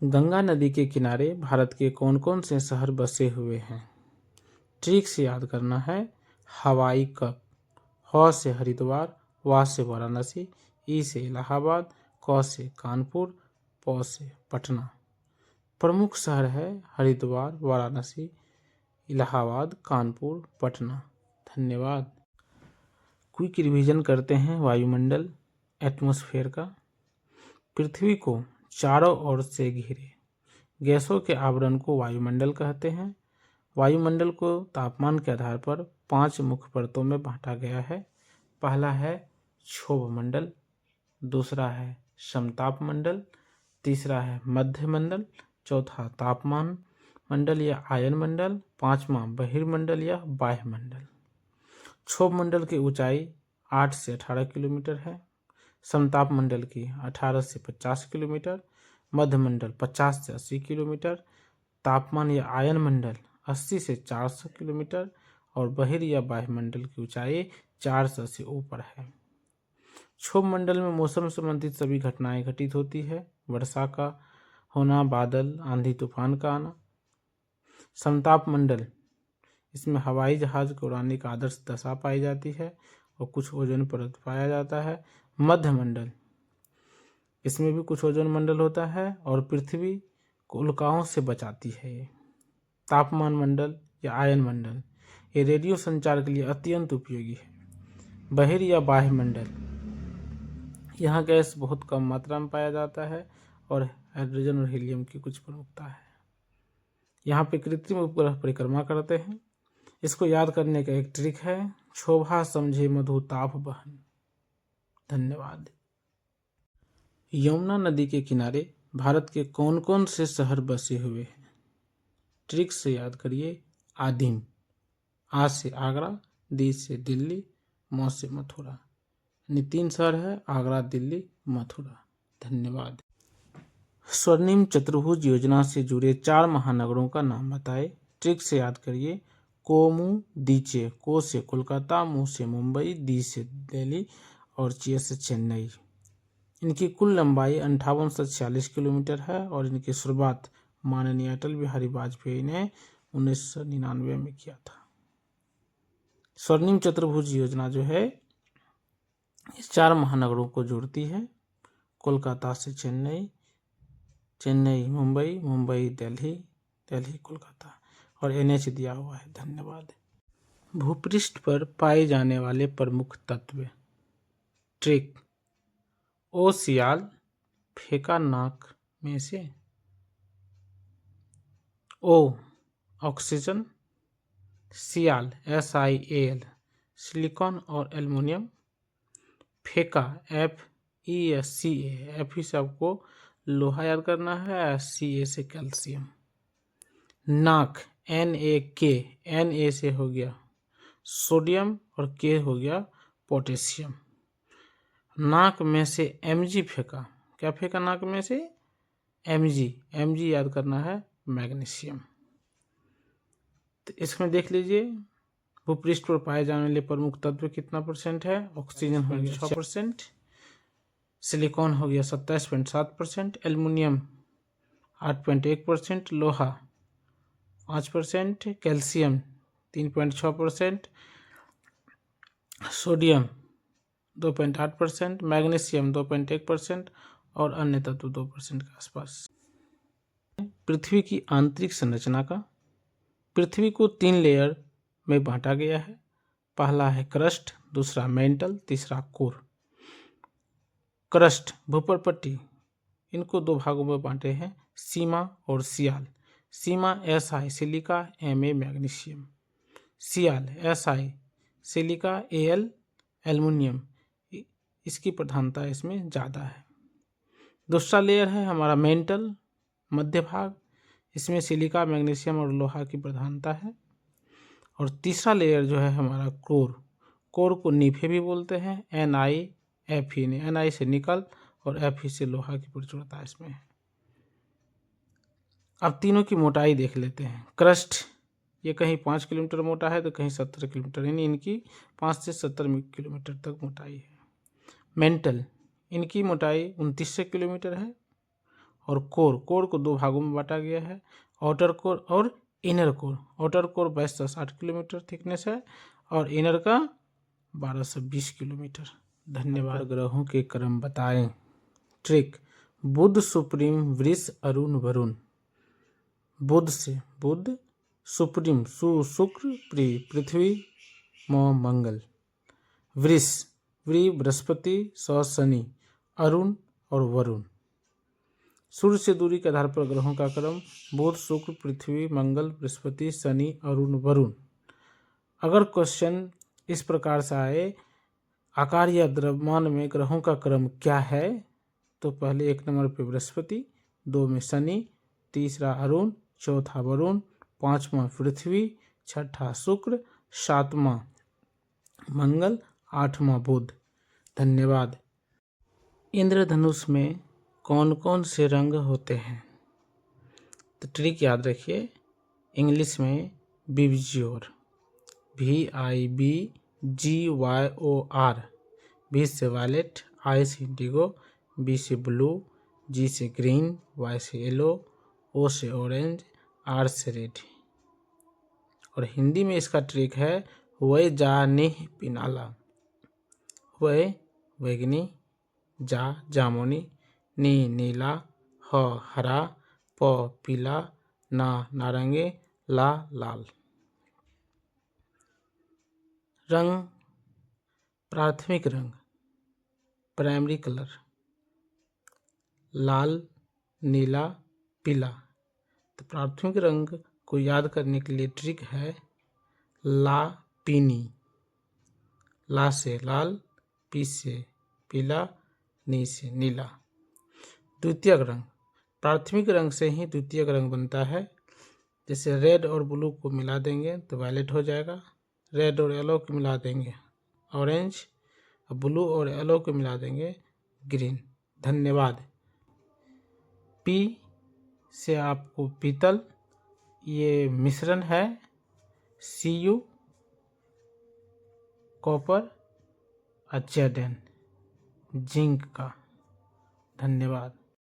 गंगा नदी के किनारे भारत के कौन कौन से शहर बसे हुए हैं? ट्रिक से याद करना है। हवाई कप, ह से हरिद्वार, वा से वाराणसी, ई से इलाहाबाद, क से कानपुर, प से पटना। प्रमुख शहर है हरिद्वार, वाराणसी, इलाहाबाद, कानपुर, पटना। धन्यवाद। क्विक रिवीजन करते हैं वायुमंडल एटमॉस्फेयर का। पृथ्वी को चारों ओर से घिरे गैसों के आवरण को वायुमंडल कहते हैं। वायुमंडल को तापमान के आधार पर 5 मुख्य परतों में बांटा गया है। पहला है क्षोभ मंडल, दूसरा है समताप मंडल, तीसरा है मध्य मंडल, चौथा तापमान मंडल या आयन मंडल, पांचवा बहिर्मंडल या बाह्य मंडल। क्षोभ मंडल की ऊंचाई 8 से 18 किलोमीटर है। समताप मंडल की 18 से 50 किलोमीटर, मध्य मंडल 50 से 80 किलोमीटर, तापमान या आयन मंडल 80 से 400 किलोमीटर और बहिर या बाह्य मंडल की ऊंचाई 400 से ऊपर है। क्षोभ मंडल में मौसम संबंधित सभी घटनाएं घटित होती है। वर्षा का होना, बादल, आंधी तूफान का आना। समताप मंडल, इसमें हवाई जहाज को उड़ाने का आदर्श दशा पाई जाती है और कुछ ओजोन परत पाया जाता है। मध्य मंडल, इसमें भी कुछ ओजोन मंडल होता है और पृथ्वी को उल्काओं से बचाती है। ये तापमान मंडल या आयन मंडल, ये रेडियो संचार के लिए अत्यंत उपयोगी है। बहिर या बाह्य मंडल, यहाँ गैस बहुत कम मात्रा में पाया जाता है और हाइड्रोजन और हीलियम की कुछ प्रमुखता है। यहाँ पे कृत्रिम उपग्रह परिक्रमा करते हैं। इसको याद करने का एक ट्रिक है, क्षोभा समझे मधु ताप बहन। धन्यवाद। यमुना नदी के किनारे भारत के कौन कौन से शहर बसे हुए हैं? ट्रिक से याद करिए। आदिम, आ से आगरा, दी से दिल्ली, म से मथुरा। यानी 3 शहर है, आगरा, दिल्ली, मथुरा। धन्यवाद। स्वर्णिम चतुर्भुज योजना से जुड़े 4 महानगरों का नाम बताएं। ट्रिक से याद करिए। कोमू, दीचे, को से कोलकाता, मू से मुंबई, दी से दिल्ली और चे से चेन्नई। इनकी कुल लंबाई 5846 किलोमीटर है और इनकी शुरुआत माननीय अटल बिहारी वाजपेयी ने 1999 में किया था। स्वर्णिम चतुर्भुज योजना जो है इस 4 महानगरों को जोड़ती है। कोलकाता से चेन्नई, चेन्नई मुंबई, मुंबई दिल्ली, दिल्ली कोलकाता और NH दिया हुआ है। धन्यवाद। भूपृष्ठ पर पाए जाने वाले प्रमुख तत्व। ट्रिक। ओ सियाल, फेंका नाक में से। ओ ऑक्सीजन, सियाल SiAl, सिलिकॉन और एल्युमिनियम। फेंका FeSCa, Fe से आपको लोहा याद करना है, Ca से कैल्शियम। नाक NaK, Na से हो गया सोडियम और K हो गया पोटेशियम। नाक में से Mg फेंका, क्या फेंका नाक में से? Mg याद करना है मैग्नीशियम। तो इसमें देख लीजिए भूपृष्ठ पर पाए जाने वाले प्रमुख तत्व कितना % है। ऑक्सीजन हो गया 6%, सिलिकॉन हो गया 27.7%, एल्युमिनियम 8.1%, लोहा 5%, कैल्शियम 3.6%, सोडियम 2.8%, मैग्नीशियम 2.1% और अन्य तत्व 2% के आसपास। पृथ्वी की आंतरिक संरचना का। पृथ्वी को 3 लेयर में बांटा गया है। पहला है क्रस्ट, दूसरा मेंटल, तीसरा कोर। क्रस्ट भूपरपट्टी, इनको 2 भागों में बांटे हैं, सीमा और सियाल। सीमा Si सिलिका, Ma मैग्नीशियम। सियाल Si सिलिका, Al एल्युमिनियम। इसकी प्रधानता इसमें ज़्यादा है। दूसरा लेयर है हमारा मेंटल, मध्य भाग, इसमें सिलिका, मैग्नीशियम और लोहा की प्रधानता है। और तीसरा लेयर जो है हमारा कोर, कोर को नीफे भी बोलते हैं, NiFe ने, Ni से निकल और Fe से लोहा की प्रचुरता इसमें है। अब तीनों की मोटाई देख लेते हैं। क्रस्ट ये कहीं 5 किलोमीटर मोटा है तो कहीं 70 किलोमीटर, यानी इनकी 5 से 70 किलोमीटर तक मोटाई है। मेंटल, इनकी मोटाई 2900 किलोमीटर है और कोर को 2 भागों में बांटा गया है, आउटर कोर और inner core. Outer core 2260 kilometre thickness है और इनर का 1220 किलोमीटर। धन्यवाद। ग्रहों के क्रम बताएं। ट्रिक: बुध सुप्रीम, वृष अरुण वरुण। बुध से बुध, सुप्रीम शुक्र, पृथ्वी मंगल। वृष बृहस्पति शनि, अरुण और वरुण। सूर्य से दूरी के आधार पर ग्रहों का क्रम: बुध शुक्र पृथ्वी मंगल बृहस्पति शनि अरुण वरुण। अगर क्वेश्चन इस प्रकार से आए, आकार या द्रव्यमान में ग्रहों का क्रम क्या है, तो पहले 1 नंबर पे बृहस्पति, 2 में शनि, तीसरा अरुण, चौथा वरुण, 5वां पृथ्वी, 6ठा शुक्र, 7वां मंगल, 8वां बुध। धन्यवाद। इंद्रधनुष में कौन कौन से रंग होते हैं? तो ट्रिक याद रखिए, इंग्लिश में विबज्योर, VIBGYOR। V से वायलेट, I से इंडिगो, B से ब्लू, G से ग्रीन, Y से येलो, O से ऑरेंज, R से रेड। और हिंदी में इसका ट्रिक है वैजानिह पिनाला। वैगनी, जामुनी, नीला, हरा, पीला, नारंगी, लाल। रंग: प्राथमिक रंग, प्राइमरी कलर, लाल, नीला, पीला। तो प्राथमिक रंग को याद करने के लिए ट्रिक है पीनी। ला से लाल, पी से पीला, नी से नीला। द्वितीयक रंग: प्राथमिक रंग से ही द्वितीयक रंग बनता है। जैसे रेड और ब्लू को मिला देंगे तो वायलेट हो जाएगा, रेड और येलो को मिला देंगे ऑरेंज, ब्लू और येलो को मिला देंगे ग्रीन। धन्यवाद। पी से आपको पीतल, ये मिश्रण है Cu, कॉपर और जेडन, जिंक का। धन्यवाद।